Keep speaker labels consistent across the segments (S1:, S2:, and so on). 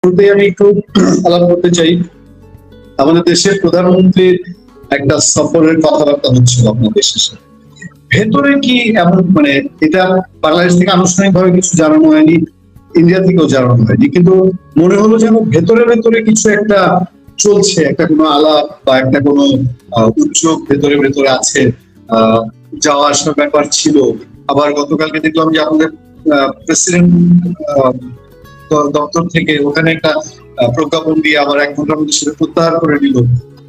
S1: শুরুতেই আমি একটু আলাপ করতে চাই। আমাদের দেশের প্রধানমন্ত্রীর একটা সফরের কথাবার্তা হচ্ছিল আপনার দেশের সাথে। ভেতরে কি এমন মানে এটা বাংলাদেশ থেকে আনুষ্ঠানিক ভাবে কিছু জানানো হয়নি, ইন্ডিয়া থেকেও জানানো হয়নি, কিন্তু মনে হলো যেন ভেতরে ভেতরে কিছু একটা চলছে, একটা কোনো আলাপ বা একটা কোনো উদ্যোগ ভেতরে ভেতরে আছে। আহ যাওয়া আসার ব্যাপার ছিল। আবার গতকালকে দেখলাম যে আমাদের প্রেসিডেন্ট দপ্তর থেকে ওখানে একটা প্রজ্ঞাপন দিয়ে আবার 1 ঘন্টার মধ্যে সেটা প্রত্যাহার করে নিল।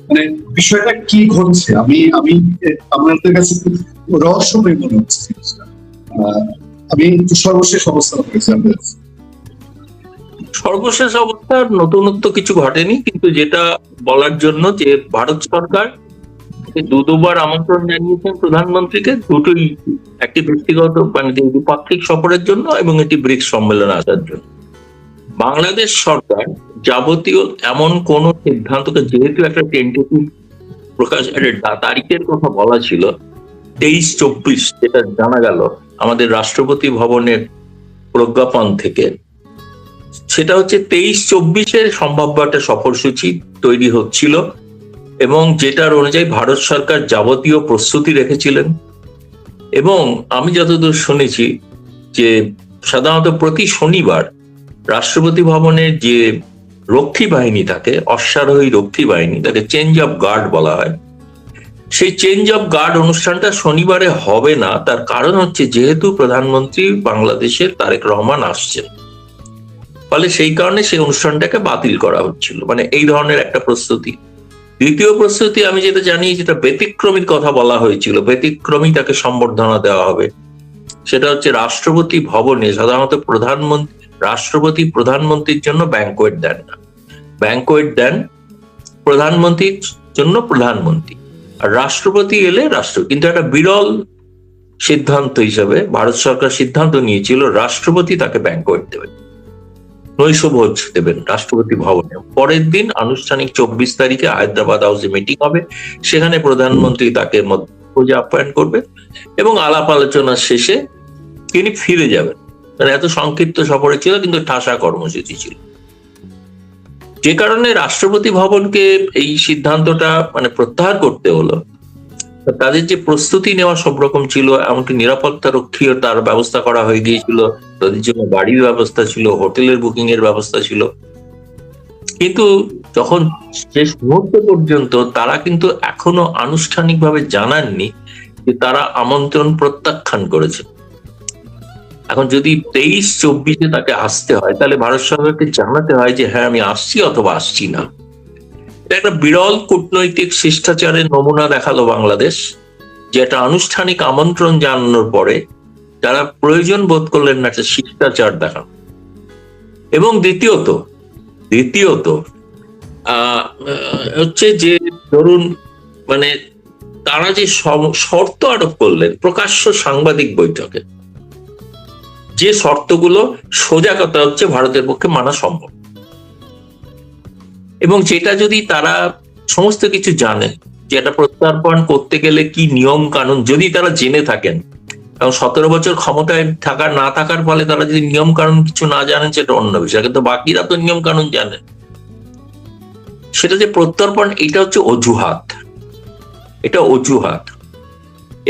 S1: মানে বিষয়টা কি ঘটছে, আমি আমি আপনাদের কাছে খুব রহস্যময় মনে হচ্ছে জিনিসটা। আমি একটু সর্বশেষ অবস্থা জানতে চাচ্ছি।
S2: সর্বশেষ অবস্থার নতুনত্ব কিছু ঘটেনি, কিন্তু যেটা বলার জন্য যে ভারত সরকার দুবার আমন্ত্রণ জানিয়েছেন প্রধানমন্ত্রীকে, দুটোই একটি ব্যক্তিগত মানে দ্বিপাক্ষিক সফরের জন্য এবং একটি ব্রিক্স সম্মেলনে আসার জন্য। বাংলাদেশ সরকার যাবতীয় এমন কোন সিদ্ধান্তকে, যেহেতু একটা টেন্টেটিভ প্রকাশ তারিখের কথা বলা ছিল 23-24, যেটা জানা গেল আমাদের রাষ্ট্রপতি ভবনের প্রজ্ঞাপন থেকে, সেটা হচ্ছে 23-24-এর সম্ভাব্য একটা সফরসূচি তৈরি হচ্ছিল এবং যেটার অনুযায়ী ভারত সরকার যাবতীয় প্রস্তুতি রেখেছিলেন। এবং আমি যতদূর শুনেছি যে সাধারণত প্রতি শনিবার রাষ্ট্রপতি ভবনের যে রক্ষী বাহিনী থাকে, অশ্বারোহী রক্ষী বাহিনী, তাকে চেঞ্জ অফ গার্ড বলা হয়, সেই চেঞ্জ অফ গার্ড অনুষ্ঠানটা শনিবারে হবে না। তার কারণ হচ্ছে যেহেতু প্রধানমন্ত্রী বাংলাদেশের তারেক রহমান আসছেন, ফলে সেই কারণে সেই অনুষ্ঠানটাকে বাতিল করা হচ্ছিল। মানে এই ধরনের একটা প্রস্তুতি। দ্বিতীয় প্রস্তুতি আমি যেটা জানি, যেটা ব্যতিক্রমীর কথা বলা হয়েছিল, ব্যতিক্রমী তাকে সম্বর্ধনা দেওয়া হবে, সেটা হচ্ছে রাষ্ট্রপতি ভবনে সাধারণত রাষ্ট্রপতি প্রধানমন্ত্রীর জন্য ব্যাংকোয়েট দেন না, ব্যাংকোয়েট দেন প্রধানমন্ত্রীর জন্য প্রধানমন্ত্রী, আর রাষ্ট্রপতি এলে রাষ্ট্র। কিন্তু একটা বিরল সিদ্ধান্ত হিসাবে ভারত সরকার সিদ্ধান্ত নিয়েছিল রাষ্ট্রপতি তাকে ব্যাংকোয়েট দেবেন, নৈশভোজ দেবেন রাষ্ট্রপতি ভবনে। পরের দিন আনুষ্ঠানিক 24 তারিখে হায়দ্রাবাদ হাউসে মিটিং হবে, সেখানে প্রধানমন্ত্রী তাকে মধ্যভোজে আপ্যায়ন করবে এবং আলাপ আলোচনা শেষে তিনি ফিরে যাবেন। মানে এত সংক্ষিপ্ত সফরে ছিল, কিন্তু ঠাসা কর্মসূচি ছিল, যে কারণে রাষ্ট্রপতি ভবনকে এই সিদ্ধান্তটা মানে প্রত্যাহার করতে হলো। তাদের যে প্রস্তুতি নেওয়া সব রকম ছিল, এমনকি নিরাপত্তা রক্ষীও তার ব্যবস্থা করা হয়ে গিয়েছিল, তাদের জন্য বাড়ির ব্যবস্থা ছিল, হোটেলের বুকিং এর ব্যবস্থা ছিল। কিন্তু যখন শেষ মুহূর্ত পর্যন্ত তারা কিন্তু এখনো আনুষ্ঠানিকভাবে জানাননি যে তারা আমন্ত্রণ প্রত্যাখ্যান করেছে। এখন যদি 23-24-এ তাকে আসতে হয়, তাহলে ভারত সরকারকে জানাতে হয় যে হ্যাঁ আমি আসছি অথবা আসছি না। এটা একটা বিরল কূটনৈতিক শিষ্টাচারের নমুনা দেখালো বাংলাদেশ, যে একটা আনুষ্ঠানিক আমন্ত্রণ জানানোর পরে তারা প্রয়োজন বোধ করলেন না একটা শিষ্টাচার দেখানো। এবং দ্বিতীয়ত হচ্ছে যে ধরুন মানে তারা যে শর্ত আরোপ করলেন প্রকাশ্য সাংবাদিক বৈঠকে, যে শর্তগুলো সোজা কথা হচ্ছে ভারতের পক্ষে মানা সম্ভব, এবং যেটা যদি তারা সমস্ত কিছু জানে যে এটা প্রত্যার্পণ করতে গেলে কি নিয়ম কানুন, যদি তারা জেনে থাকেন, কারণ 17 বছর ক্ষমতায় থাকার না থাকার ফলে তারা যদি নিয়ম কানুন কিছু না জানেন সেটা অন্য বিষয়, কিন্তু বাকিরা তো নিয়ম কানুন জানে। সেটা যে প্রত্যর্পণ, এটা হচ্ছে অজুহাত, এটা অজুহাত।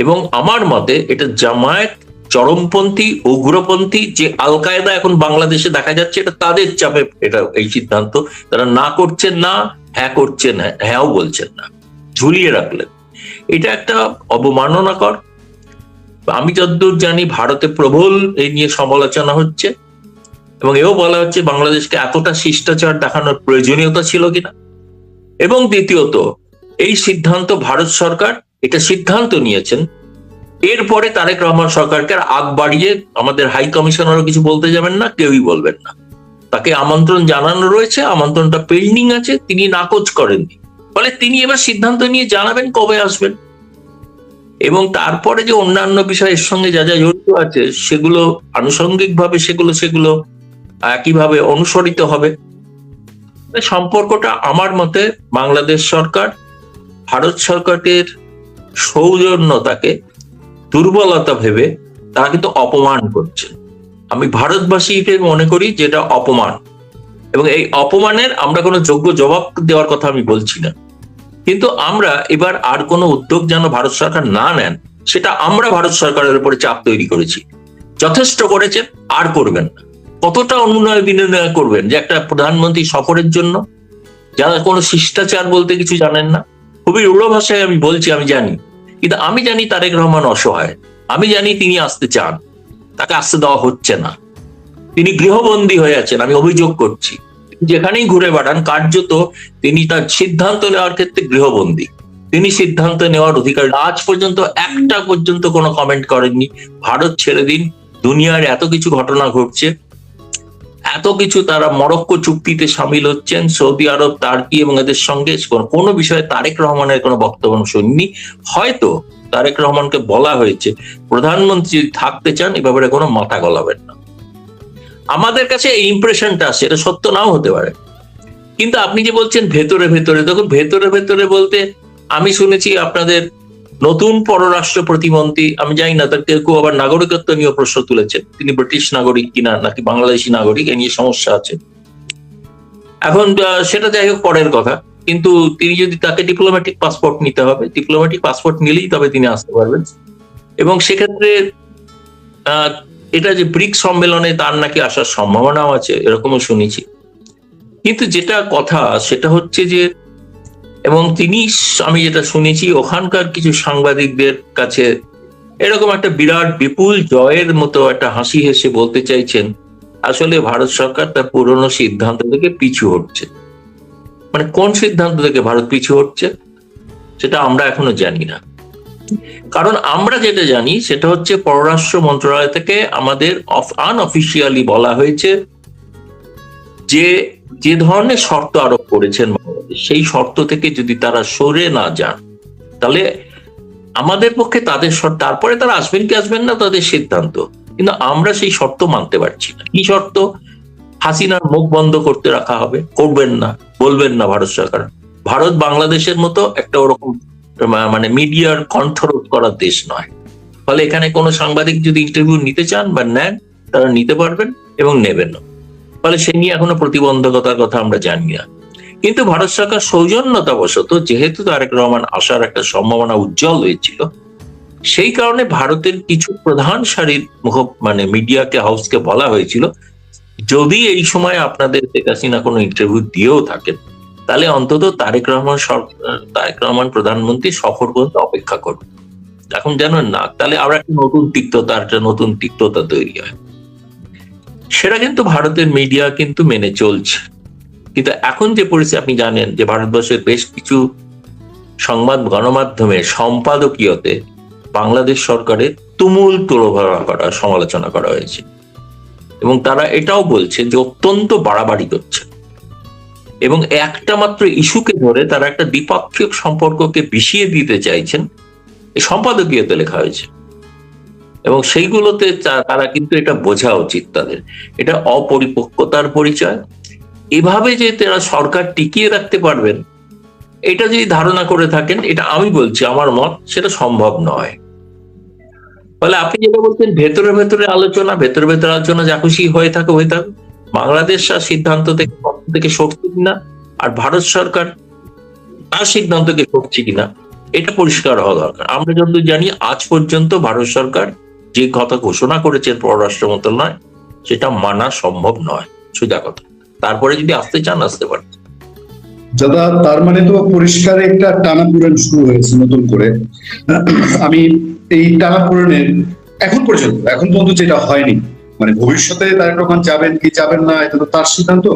S2: এবং আমার মতে এটা জামায়াত, চরমপন্থী উগ্রপন্থী যে আল কায়দা এখন বাংলাদেশে দেখা যাচ্ছে, এটা তাদের চাপে এটা এই সিদ্ধান্ত। তারা না করছেন না, হ্যাঁ করছেন, হ্যাঁও বলছেন না, ঝুলিয়ে রাখলেন। এটা একটা অবমাননাকর। আমি যতদূর জানি ভারতে প্রবল এই নিয়ে সমালোচনা হচ্ছে, এবং এও বলা হচ্ছে বাংলাদেশকে এতটা শিষ্টাচার দেখানোর প্রয়োজনীয়তা ছিল কিনা। এবং দ্বিতীয়ত, এই সিদ্ধান্ত ভারত সরকার এটা সিদ্ধান্ত নিয়েছেন, এরপরে তারেক রহমান সরকারকে আগ বাড়িয়ে আমাদের হাই কমিশনারও কিছু বলতে যাবেন না, কেউই বলবেন না। তাকে আমন্ত্রণ জানানো রয়েছে, আমন্ত্রণটা পেন্ডিং আছে, তিনি নাকচ করেননি, ফলে তিনি এবার সিদ্ধান্ত নিয়ে জানাবেন কবে আসবেন। এবং তারপরে যে অন্যান্য বিষয়ের সঙ্গে যা যা জড়িত আছে সেগুলো আনুষঙ্গিকভাবে সেগুলো একইভাবে অনুসরিত হবে। সম্পর্কটা আমার মতে বাংলাদেশ সরকার ভারত সরকারের সৌজন্যতাকে দুর্বলতা ভেবে তারা কিন্তু অপমান করছে। আমি ভারতবাসী মনে করি যেটা অপমান, এবং এই অপমানের আমরা কোনো যোগ্য জবাব দেওয়ার কথা আমি বলছি না, কিন্তু আমরা এবার আর কোনো উদ্যোগ যেন ভারত সরকার না নেন, সেটা আমরা ভারত সরকারের উপরে চাপ তৈরি করেছি। যথেষ্ট করেছেন, আর করবেন না। কতটা অনুনয় বিনয় করবেন যে একটা প্রধানমন্ত্রী সফরের জন্য, যারা কোনো শিষ্টাচার বলতে কিছু জানেন না? খুবই রূঢ় ভাষায় আমি বলছি, আমি জানি, কিন্তু আমি জানি তারেক রহমান অসহায়। আমি জানি তিনি আসতে চান, তাকে আসতে দেওয়া হচ্ছে না। তিনি গৃহবন্দী হয়ে আছেন, আমি অভিযোগ করছি। যেখানেই ঘুরে বেড়ান কার্যত তিনি তার সিদ্ধান্ত নেওয়ার ক্ষেত্রে গৃহবন্দী। তিনি সিদ্ধান্ত নেওয়ার অধিকার আজ পর্যন্ত একটা পর্যন্ত কোনো কমেন্ট করেননি। ভারত ছেড়ে দিন, দুনিয়ার এত কিছু ঘটনা ঘটছে, এত কিছু, তারা মরক্কো চুক্তিতে সামিল হচ্ছেন, সৌদি আরব, টার্কি এবং এদের সঙ্গে কোনো বিষয়ে তারেক রহমানের কোনো বক্তব্য শুনিনি। হয়তো তারেক রহমানকে বলা হয়েছে প্রধানমন্ত্রী যদি থাকতে চান এ ব্যাপারে কোনো মাথা গলাবেন না। আমাদের কাছে এই ইমপ্রেশনটা আসছে, এটা সত্য নাও হতে পারে। কিন্তু আপনি যে বলছেন ভেতরে ভেতরে, দেখুন ভেতরে ভেতরে বলতে আমি শুনেছি আপনাদের নতুন পররাষ্ট্র প্রতিমন্ত্রী, আমি জানি না তার কেউ কেউ আবার নাগরিকত্ব নিয়ে প্রশ্ন তুলেছেন, তিনি ব্রিটিশ নাগরিক কিনা নাকি বাংলাদেশি নাগরিক, এ নিয়ে সমস্যা আছে। এখন সেটা যাই হোক পরের কথা, কিন্তু তিনি যদি, তাকে ডিপ্লোম্যাটিক পাসপোর্ট নিতে হবে, ডিপ্লোম্যাটিক পাসপোর্ট নিলেই তবে তিনি আসতে পারবেন। এবং সেক্ষেত্রে এটা যে ব্রিক্স সম্মেলনে তার নাকি আসার সম্ভাবনাও আছে, এরকমও শুনেছি। কিন্তু যেটা কথা সেটা হচ্ছে যে, এবং তিনি, আমি যেটা শুনেছি ওখানকার কিছু সাংবাদিকদের কাছে এরকম একটা বিরাট বিপুল জয়ের মতো একটা হাসি হেসে বলতে চাইছেন আসলে ভারত সরকার তার পুরনো সিদ্ধান্ত থেকে পিছু হটছে। মানে কোন সিদ্ধান্ত থেকে ভারত পিছু হটছে সেটা আমরা এখনো জানি না। কারণ আমরা যেটা জানি সেটা হচ্ছে পররাষ্ট্র মন্ত্রণালয় থেকে আমাদের আনঅফিসিয়ালি বলা হয়েছে যে যে ধরনের শর্ত আরোপ করেছেন বাংলাদেশ, সেই শর্ত থেকে যদি তারা সরে না যান তাহলে আমাদের পক্ষে তাদের শর্ত, তারপরে তারা আসবেন কি আসবেন না তাদের সিদ্ধান্ত, কিন্তু আমরা সেই শর্ত মানতে পারছি না। কি শর্ত? হাসিনার মুখ বন্ধ করতে রাখা হবে, করবেন না, বলবেন না ভারত সরকার। ভারত বাংলাদেশের মতো একটা ওরকম মানে মিডিয়ার কণ্ঠরোধ করার দেশ নয়। ফলে এখানে কোনো সাংবাদিক যদি ইন্টারভিউ নিতে চান বা নেন, তারা নিতে পারবেন এবং নেবেন না। ফলে সে নিয়ে এখনো প্রতিবন্ধকতার কথা আমরা জানি না। কিন্তু ভারত সরকার সৌজন্যতাবশত, যেহেতু তারেক রহমান আসার একটা সম্ভাবনা উজ্জ্বল হয়েছিল, সেই কারণে ভারতের কিছু প্রধান সারির মানে মিডিয়াকে, হাউসকে বলা হয়েছিল যদি এই সময় আপনাদের শেখ হাসিনা কোনো ইন্টারভিউ দিয়েও থাকেন তাহলে অন্তত তারেক রহমান প্রধানমন্ত্রী সফর পর্যন্ত অপেক্ষা করবেন। এখন জানেন না, তাহলে আবার একটা নতুন তিক্ততা তৈরি হয়। সেটা কিন্তু ভারতের মিডিয়া কিন্তু মেনে চলছে। কিন্তু এখন যে পরিস্থিতি, আপনি জানেন যে ভারতবর্ষের বেশ কিছু সংবাদ গণমাধ্যমের সম্পাদকীয়তে বাংলাদেশ সরকারের তুমুল তোলপাড় করা, সমালোচনা করা হয়েছে, এবং তারা এটাও বলছেন যে অত্যন্ত বাড়াবাড়ি করছে, এবং একটা মাত্র ইস্যুকে ধরে তারা একটা দ্বিপাক্ষিক সম্পর্ককে বিষিয়ে দিতে চাইছেন। এই সম্পাদকীয়তে লেখা হয়েছে, এবং সেইগুলোতে তারা কিন্তু এটা বোঝা উচিত তাদের, এটা অপরিপক্কতার পরিচয়। এভাবে যে তারা সরকার টিকিয়ে রাখতে পারবেন এটা যদি ধারণা করে থাকেন, এটা আমি বলছি, আমার মত, সেটা সম্ভব নয়। ফলে আপনি যেটা বলছেন ভেতরে ভেতরে আলোচনা যা খুশি হয়ে থাকে। বাংলাদেশ আর সিদ্ধান্ত থেকে সরছে কিনা, আর ভারত সরকার তার সিদ্ধান্তকে সরছে কিনা, এটা পরিষ্কার হওয়া দরকার। আমরা যতদূর জানি আজ পর্যন্ত ভারত সরকার যে কথা ঘোষণা করেছেন পররাষ্ট্র মন্ত্রণালয়, সেটা মানা সম্ভব নয়, সোজা কথা। তারপরে যদি আসতে চান আসতে পারেন।
S1: দাদা, তার মানে তো পরিষ্কার একটা টানাপোড়েন শুরু হয়েছে নতুন করে। আমি এই টানাপোড়েনের এখন পর্যন্ত যেটা হয়নি, মানে ভবিষ্যতে তারেক রহমান যাবেন কি যাবেন না এটা তো তার সিদ্ধান্ত।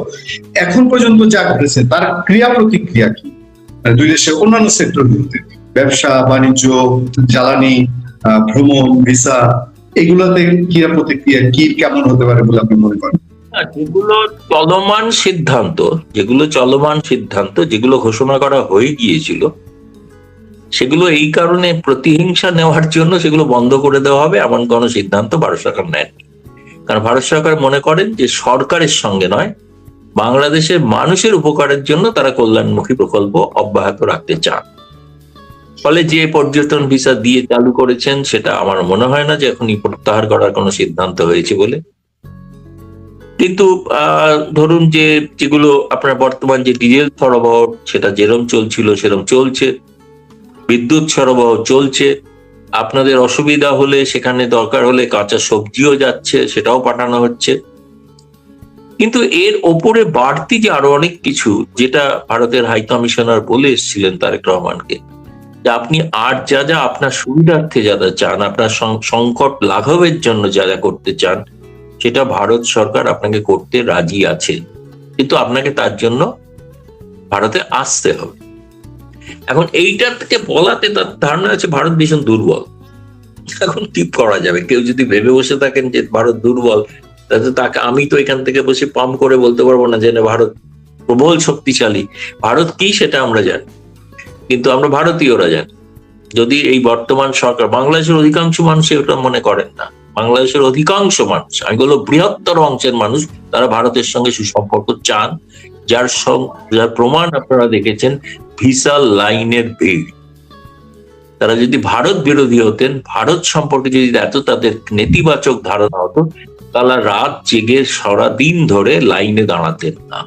S1: এখন পর্যন্ত যা ঘটেছে তার ক্রিয়া প্রতিক্রিয়া কি, মানে দুই দেশের অন্যান্য সেক্টরগুলোতে, ব্যবসা বাণিজ্য, জ্বালানি, ভ্রমণ, ভিসা, এগুলাতে ক্রিয়া প্রতিক্রিয়া কি কেমন হতে পারে বলে আপনি মনে করেন?
S2: যেগুলো চলমান সিদ্ধান্ত যেগুলো ঘোষণা করা হয়ে গিয়েছিল, সেগুলো এই কারণে প্রতিহিংসা নেওয়ার জন্য সেগুলো বন্ধ করে দেওয়া হবে এমন কোন সিদ্ধান্ত ভারত সরকার নেয়নি। কারণ ভারত সরকার মনে করেন যে সরকারের সঙ্গে নয়, বাংলাদেশের মানুষের উপকারের জন্য তারা কল্যাণমুখী প্রকল্প অব্যাহত রাখতে চান। ফলে যে পর্যটন ভিসা দিয়ে চালু করেছেন সেটা আমার মনে হয় না যে এখনই প্রত্যাহার করার কোনো সিদ্ধান্ত হয়েছে বলে। কিন্তু ধরুন যেগুলো আপনার বর্তমান যে ডিজেল সরবরাহ সেটা যেরকম চলছিল সেরকম চলছে, বিদ্যুৎ সরবরাহ চলছে, আপনাদের অসুবিধা হলে সেখানে দরকার হলে কাঁচা সবজিও যাচ্ছে, সেটাও পাঠানো হচ্ছে। কিন্তু এর ওপরে বাড়তি যে আরো অনেক কিছু, যেটা ভারতের হাই কমিশনার বলে এসেছিলেন তারেক রহমানকে, যে আপনি আর যা যা আপনার সুবিধার্থে যা যা চান, আপনার সংকট লাঘবের জন্য যা যা করতে চান, সেটা ভারত সরকার আপনাকে করতে রাজি আছে, কিন্তু আপনাকে তার জন্য ভারতে আসতে হবে। এখন এইটার থেকে বলাতে তার ধারণা আছে ভারত ভীষণ দুর্বল। এখন কি করা যাবে? কেউ যদি ভেবে বসে থাকেন যে ভারত দুর্বল, তাহলে তাকে আমি তো এখান থেকে বসে পাম্প করে বলতে পারবো না যে ভারত প্রবল শক্তিশালী। ভারত কি সেটা আমরা জানি, কিন্তু আমরা ভারতীয়রা জানি। যদি এই বর্তমান সরকার, বাংলাদেশের অধিকাংশ মানুষ এটা মনে করেন না, বাংলাদেশের অধিকাংশ মানুষ, আমি বলবো বৃহত্তর অংশের মানুষ, তারা ভারতের সঙ্গে সুসম্পর্ক চান, যার প্রমাণ আপনারা দেখেছেন ভিসা লাইনের ভিড়। তারা যদি ভারত বিরোধী হতেন, ভারত সম্পর্কে যদি এত তাদের নেতিবাচক ধারণা হতো, তারা রাত জেগে সারাদিন ধরে লাইনে দাঁড়াতেন না।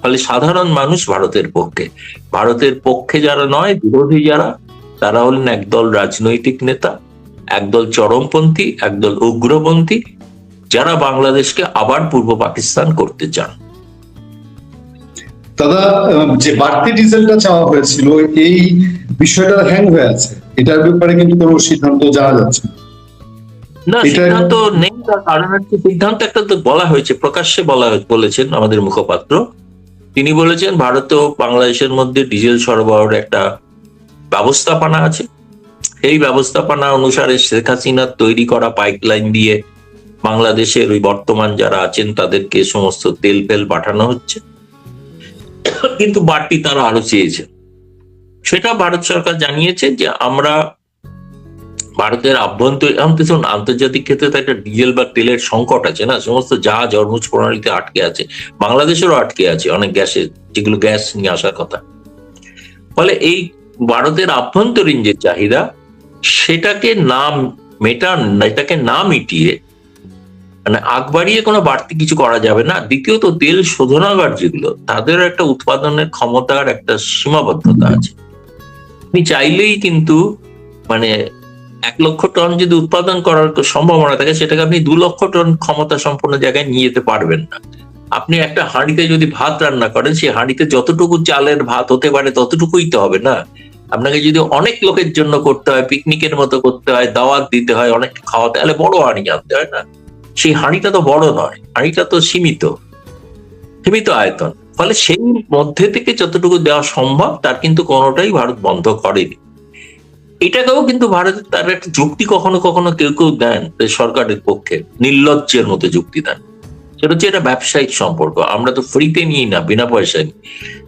S2: ফলে সাধারণ মানুষ ভারতের পক্ষে যারা নয়, বিরোধী যারা, তারা হলেন একদল রাজনৈতিক নেতা, একদল চরমপন্থী, একদল উগ্রপন্থী, যারা বাংলাদেশকে আবার পূর্ব পাকিস্তান করতে চান।
S1: দাদা, যে বাড়তি ডিজেলটা চাওয়া হয়েছিল, এই বিষয়টা হ্যাং হয়ে আছে, এটার ব্যাপারে কিন্তু কোনো সিদ্ধান্ত জানা যাচ্ছে
S2: না। সিদ্ধান্ত নেই, তার কারণ হচ্ছে সিদ্ধান্ত একটা তো বলা হয়েছে, প্রকাশ্যে বলেছেন আমাদের মুখপাত্র। তিনি বলেছেন ভারত ও বাংলাদেশের মধ্যে ডিজেল সরবরাহের একটা ব্যবস্থাপনা আছে, এই ব্যবস্থাপনা অনুসারে শেখ হাসিনার তৈরি করা পাইপলাইন দিয়ে বাংলাদেশের ওই বর্তমান যারা আছেন তাদেরকে সমস্ত তেল পাঠানো হচ্ছে, কিন্তু বাড়তি তারা আরো চেয়েছে। সেটা ভারত সরকার জানিয়েছে যে আমরা ভারতের আন্তর্জাতিক ক্ষেত্রে তো একটা ডিজেল বা তেলের সংকট আছে না, সমস্ত জাহাজ হরমুজ প্রণালীতে আটকে আছে, বাংলাদেশেরও আটকে আছে অনেক গ্যাসের, যেগুলো গ্যাস নিয়ে আসার কথা। ফলে এই ভারতের আভ্যন্তরীণ যে চাহিদা, সেটাকে এটাকে না মিটিয়ে মানে আগ বাড়িয়ে কোনো বাড়তি কিছু করা যাবে না। দ্বিতীয়ত, তেল শোধনাগার যেগুলো, তাদের একটা উৎপাদনের ক্ষমতার একটা সীমাবদ্ধতা আছে। আপনি চাইলেই কিন্তু মানে 1 লক্ষ টন যদি উৎপাদন করার সম্ভাবনা থাকে, সেটাকে আপনি 2 লক্ষ টন ক্ষমতা সম্পন্ন জায়গায় নিয়ে যেতে পারবেন না। আপনি একটা হাঁড়িতে যদি ভাত রান্না করেন, সেই হাঁড়িতে যতটুকু চালের ভাত হতে পারে ততটুকুই তো হবে না। আপনাকে যদি অনেক লোকের জন্য করতে হয়, পিকনিকের মতো করতে হয়, দাওয়াত দিতে হয়, অনেক খাওয়াতে, তাহলে বড় হাঁড়ি আনতে হয় না? সেই হাঁড়িটা তো বড় নয়, হাঁড়িটা তো সীমিত আয়তন। ফলে সেই মধ্যে থেকে যতটুকু দেওয়া সম্ভব, তার কিন্তু কোনোটাই ভারত বন্ধ করেনি। এটাকেও কিন্তু ভারতের তার একটা যুক্তি কখনো কখনো কেউ দেন সরকারের পক্ষে, নির্লজ্জের মতো যুক্তি দেন। সেটা হচ্ছে এটা ব্যবসায়িক সম্পর্ক, আমরা তো ফ্রিতে নিই না, বিনা পয়সায় নিই।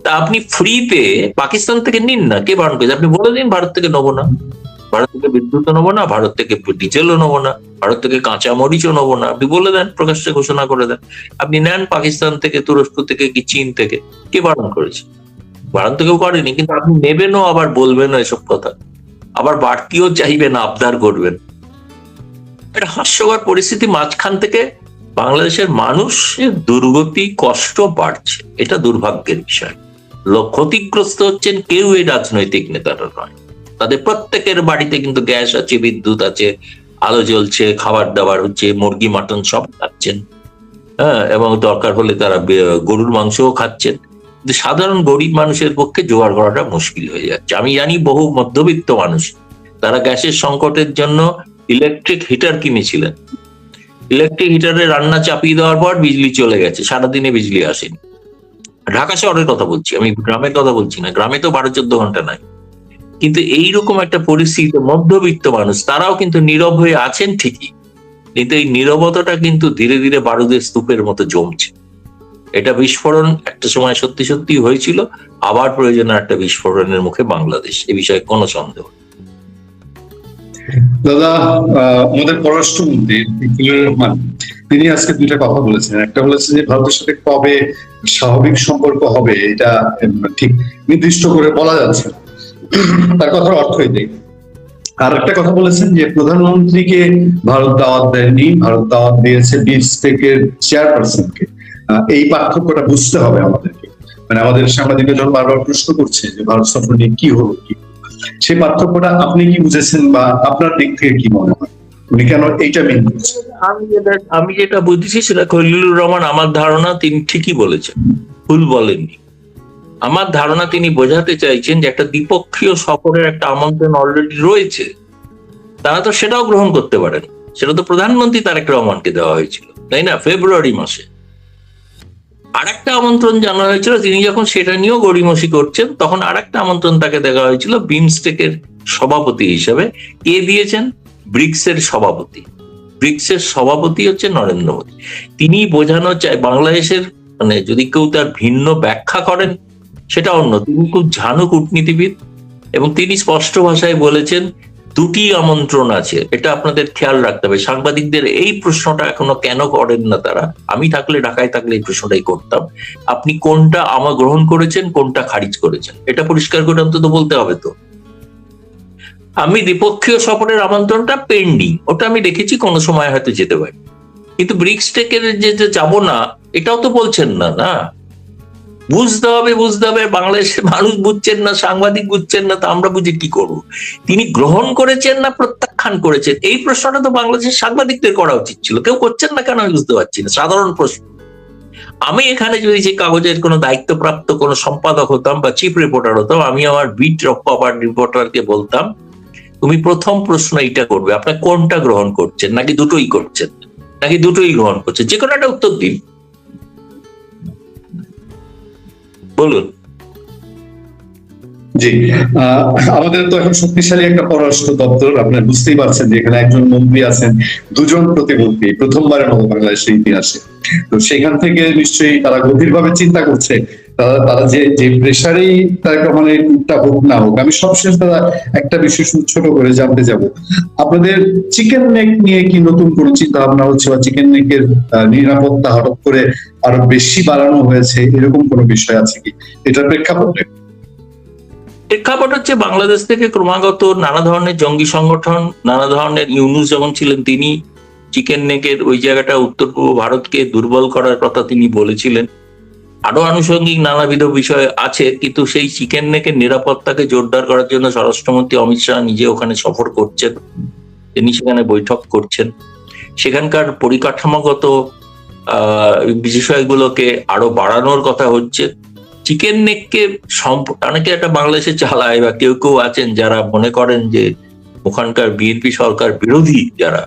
S2: তা আপনি ফ্রিতে পাকিস্তান থেকে নিন না, কে বারণ করেছে? আপনি বলে দিন ভারত থেকে নেবো না, ভারত থেকে বিদ্যুৎও নেবো না, ভারত থেকে ডিজেলও নেবো না, ভারত থেকে কাঁচা মরিচও নেবো না। আপনি বলে দেন, প্রকাশ্যে ঘোষণা করে দেন আপনি নেন পাকিস্তান থেকে, তুরস্ক থেকে, কি চীন থেকে, কে বারণ করেছে? বারণ তো কেউ করেনি, কিন্তু আপনি নেবেনও, আবার বলবেনও এসব কথা, আবার বাড়তিও চাইবেন, আবদার করবেন। একটা হাস্যকর পরিস্থিতি। মাঝখান থেকে বাংলাদেশের মানুষের দুর্গতি, কষ্ট বাড়ছে, এটা দুর্ভাগ্যের বিষয়। ক্ষতিগ্রস্ত হচ্ছেন কেউ এই রাজনৈতিক নেতারা নয়, তাদের প্রত্যেকের বাড়িতে কিন্তু গ্যাস আছে, বিদ্যুৎ আছে, আলো জ্বলছে, খাবার দাবার হচ্ছে, মুরগি মাটন সব খাচ্ছেন, হ্যাঁ, এবং দরকার হলে তারা গরুর মাংসও খাচ্ছেন। কিন্তু সাধারণ গরিব মানুষের পক্ষে জোগাড় করাটা মুশকিল হয়ে যাচ্ছে। আমি জানি বহু মধ্যবিত্ত মানুষ, তারা গ্যাসের সংকটের জন্য ইলেকট্রিক হিটার কিনেছিলেন, ইলেকট্রিক হিটারে রান্না চাপিয়ে দেওয়ার পর বিজলি চলে গেছে, সারাদিনে বিজলি আসেনি। ঢাকা শহরের কথা বলছি, আমি গ্রামের কথা বলছি না, গ্রামে তো 12-14 ঘন্টা নাই। কিন্তু এইরকম একটা পরিস্থিতিতে মধ্যবিত্ত মানুষ, তারাও কিন্তু নীরব হয়ে আছেন ঠিকই, কিন্তু এই নীরবতাটা কিন্তু ধীরে ধীরে বারুদের স্তূপের মতো জমছে। এটা বিস্ফোরণ একটা সময় সত্যি সত্যি হয়েছিল, আবার প্রয়োজনে একটা বিস্ফোরণের মুখে বাংলাদেশ, এ বিষয়ে কোনো সন্দেহ নেই।
S1: দাদা, আমাদের পররাষ্ট্রমন্ত্রী ফজলুর রহমান, তিনি আজকে 2টা কথা বলেছেন। একটা বলেছেন যে ভারতের সাথে কবে স্বাভাবিক সম্পর্ক হবে এটা ঠিক নির্দিষ্ট করে বলা যাচ্ছে না। তার কথার অর্থ এটাই। আর একটা কথা বলেছেন যে প্রধানমন্ত্রীকে ভারত দাওয়াত দেয়নি, ভারত দাওয়াত দিয়েছে বিমস্টেকের চেয়ারপারসনকে। এই পার্থক্যটা বুঝতে হবে আমাদেরকে। মানে আমাদের সাংবাদিকরা যখন বারবার প্রশ্ন করছে যে ভারত সফর নিয়ে কি হলো, কি সেই পার্থক্যটা আপনি কি বুঝেছেন বা আপনার দিক থেকে কি মনে হয় উনি কেন এইটা মেনে করছেন?
S2: আমি যেটা বুঝেছি সেটা খলিলুর রহমান, আমার ধারণা তিনি ঠিকই বলেছেন, ভুল বলেননি। আমার ধারণা তিনি বোঝাতে চাইছেন যে একটা দ্বিপক্ষীয় সফরের একটা আমন্ত্রণ অলরেডি রয়েছে, তারা তো সেটাও গ্রহণ করতে পারেন। সেটা তো প্রধানমন্ত্রী তারেক রহমানকে দেওয়া হয়েছিল, তাই না, ফেব্রুয়ারি মাসে। আর একটা আমন্ত্রণ জানানো হয়েছিল, তিনি যখন সেটা নিয়েও গড়িমসি করছেন, তখন আর একটা আমন্ত্রণ তাকে দেওয়া হয়েছিল বিমস্টেকের সভাপতি হিসেবে। কে দিয়েছেন? ব্রিক্সের সভাপতি। ব্রিক্সের সভাপতি হচ্ছে নরেন্দ্র মোদী। তিনি বোঝানো চায় বাংলাদেশের, মানে যদি কেউ তার ভিন্ন ব্যাখ্যা করেন সেটা অন্য, তিনি খুব ঝানু কূটনীতিবিদ এবং তিনি স্পষ্ট ভাষায় বলেছেন দুটি আমন্ত্রণ আছে, এটা আপনাদের খেয়াল রাখতে হবে। সাংবাদিকদের এই প্রশ্নটা এখনো কেন করেন না তারা, আমি থাকলে, ঢাকায় থাকলে এই প্রশ্নটাই করতাম, আপনি কোনটা আমার গ্রহণ করেছেন, কোনটা খারিজ করেছেন, এটা পরিষ্কার করে অন্তত বলতে হবে। তো আমি দ্বিপক্ষীয় সফরের আমন্ত্রণটা পেন্ডিং, ওটা আমি দেখেছি, কোনো সময় হয়তো যেতে পারি, কিন্তু ব্রিক্স টেকের যে যাবো না এটাও তো বলছেন না। না, বুঝতে হবে, বাংলাদেশের মানুষ বুঝছেন না, সাংবাদিক বুঝছেন না, তা আমরা বুঝে কি করবো? তিনি গ্রহণ করেছেন না প্রত্যাখ্যান করেছেন, এই প্রশ্নটা তো বাংলাদেশের সাংবাদিকদের করা উচিত ছিল, কেউ করছেন না কেন আমি বুঝতে পারছি না, সাধারণ প্রশ্ন। আমি এখানে যদি যে কাগজের কোনো দায়িত্বপ্রাপ্ত কোনো সম্পাদক হতাম বা চিফ রিপোর্টার হতাম, আমি আমার বিট কভার রিপোর্টারকে বলতাম তুমি প্রথম প্রশ্ন এইটা করবে, আপনার কোনটা গ্রহণ করছেন, নাকি দুটোই করছেন, নাকি দুটোই গ্রহণ করছেন, যে কোনো একটা উত্তর দিন, বলুন।
S1: জি, আমাদের তো এখন শক্তিশালী একটা পররাষ্ট্র দপ্তর, আপনারা বুঝতেই পারছেন যে এখানে একজন মন্ত্রী আছেন, দুজন প্রতিমন্ত্রী, প্রথমবারের মতো বাংলাদেশের ইতিহাসে। তো সেখান থেকে নিশ্চয়ই তারা গভীরভাবে চিন্তা করছে, তারা যে প্রেসারেই তার মানে টুকটা হোক না হোক। আমি সবশেষ তারা একটা বিষয় ছোট করে জানতে যাব, আপনাদের চিকেন নেক নিয়ে কি নতুন কোনো চিন্তা ভাবনা হচ্ছে, বা চিকেন নেকের নিরাপত্তা হঠাৎ করে আরো বেশি বাড়ানো হয়েছে, এরকম কোনো বিষয় আছে কি এটার প্রেক্ষাপটে?
S2: প্রেক্ষাপট হচ্ছে বাংলাদেশ থেকে ক্রমাগত নানা ধরনের জঙ্গি সংগঠন, নানা ধরনের, ইউনূস যখন ছিলেন তিনি চিকেন নেকের ওই জায়গাটা উত্তর পূর্ব ভারতকে দুর্বল করার কথা তিনি বলেছিলেন। আরো আনুষঙ্গিক নানাবিধ বিষয় আছে, কিন্তু সেই চিকেন নেকের নিরাপত্তাকে জোরদার করার জন্য স্বরাষ্ট্রমন্ত্রী অমিত শাহ নিজে ওখানে সফর করছেন, তিনি সেখানে বৈঠক করছেন, সেখানকার পরিকাঠামোগত বিষয়গুলোকে আরো বাড়ানোর কথা হচ্ছে। চিকেন নেককে অনেকে একটা বাংলাদেশে চালায়, বা কেউ কেউ আছেন যারা মনে করেন যে ওখানকার বিএনপি সরকার বিরোধী যারা,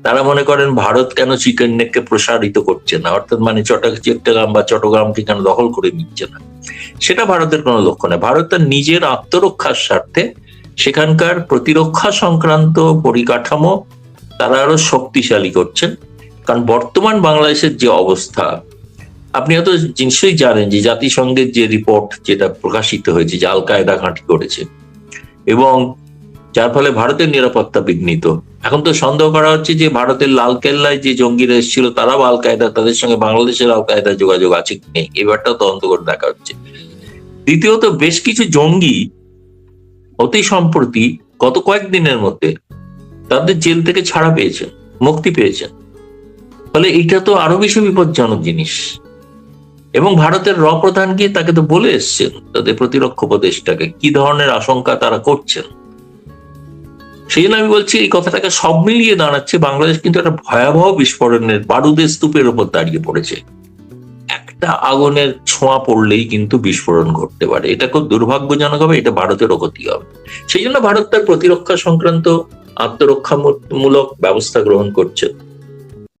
S2: তারা মনে করেন ভারত কেন চিকেন নেককে প্রসারিত করছে না, অর্থাৎ মানে চট্টগ্রাম বা চট্টগ্রামকে কেন দখল করে নিচ্ছে না। সেটা ভারতের কোনো লক্ষ্য নয়। ভারত তার নিজের আত্মরক্ষার স্বার্থে সেখানকার প্রতিরক্ষা সংক্রান্ত পরিকাঠামো তারা আরো শক্তিশালী করছেন। কারণ বর্তমান বাংলাদেশের যে অবস্থা, আপনি হয়তো নিশ্চয়ই জানেন যে জাতিসংঘের যে রিপোর্ট যেটা প্রকাশিত হয়েছে, যে আল কায়দা ঘাঁটি করেছে এবং যার ফলে ভারতের নিরাপত্তা বিঘ্নিত। এখন তো সন্দেহ করা হচ্ছে যে ভারতের লালকেল্লায় যে জঙ্গিরা এসেছিল তারাও আল কায়দা, তাদের সঙ্গে বাংলাদেশের আল কায়দার যোগাযোগ আছে কি নেই, এবারটাও তদন্ত করে দেখা হচ্ছে। দ্বিতীয়ত, বেশ কিছু জঙ্গি অতি সম্প্রতি গত কয়েকদিনের মধ্যে তাদের জেল থেকে ছাড়া পেয়েছেন, মুক্তি পেয়েছেন। ফলে এটা তো আরো বেশি বিপজ্জনক জিনিস। এবং ভারতের প্রধান গিয়ে তাকে তো বলে এসছেন, তাদের প্রতিরক্ষা উপদেষ্টাকে, কি ধরনের আশঙ্কা তারা করছেন। সেই জন্য আমি বলছি, এই কথাটাকে সব মিলিয়ে দাঁড়াচ্ছে বাংলাদেশ কিন্তু একটা ভয়াবহ বিস্ফোরণের বারুদের স্তূপের উপর দাঁড়িয়ে পড়েছে। একটা আগুনের ছোঁয়া পড়লেই কিন্তু বিস্ফোরণ ঘটতে পারে, এটা খুব দুর্ভাগ্যজনক হবে, এটা ভারতেরও ক্ষতি হবে। সেই জন্য ভারত তার প্রতিরক্ষা সংক্রান্ত আত্মরক্ষামূলক ব্যবস্থা গ্রহণ করছে।